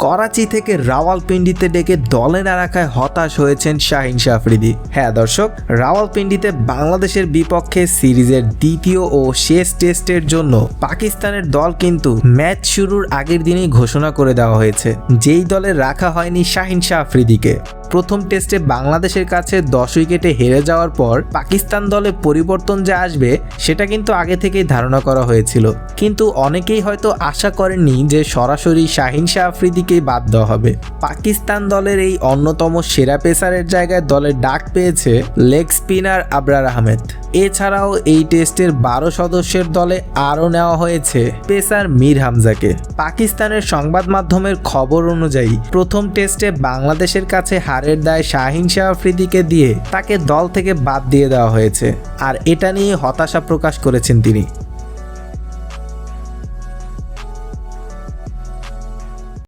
করাচি থেকে রাওয়ালপিন্ডিতে ডেকে দলে না রাখায় হতাশ হয়েছেন শাহিন শাহ আফ্রিদি। হ্যাঁ দর্শক, রাওয়ালপিন্ডিতে বাংলাদেশের বিপক্ষে সিরিজের দ্বিতীয় ও শেষ টেস্টের জন্য পাকিস্তানের দল কিন্তু ম্যাচ শুরুর আগের দিনই ঘোষণা করে দেওয়া হয়েছে, যেই দলে রাখা হয়নি শাহিন শাহ আফ্রিদিকে। প্রথম টেস্টে বাংলাদেশের কাছে 10 উইকেটে হেরে যাওয়ার পর পাকিস্তান দলে পরিবর্তন যে আসবে সেটা কিন্তু আগে থেকেই ধারণা করা হয়েছিল, কিন্তু অনেকেই হয়তো আশা করেননি যে সরাসরি শাহিন শাহ আফ্রিদিকেই বাদ দেওয়া হবে। পাকিস্তান দলের এই অন্যতম সেরা পেসারের জায়গায় দলের ডাক পেয়েছে লেগ স্পিনার আবরার আহমেদ। এছাড়াও এই টেস্টের 12 সদস্যের দলে আরও নেওয়া হয়েছে পেসার মীর হামজাকে। পাকিস্তানের সংবাদ মাধ্যমের খবর অনুযায়ী প্রথম টেস্টে বাংলাদেশের কাছে হারের দায় শাহিন শাহ আফ্রিদিকে দিয়ে তাকে দল থেকে বাদ দিয়ে দেওয়া হয়েছে, আর এটা নিয়ে হতাশা প্রকাশ করেছেন তিনি।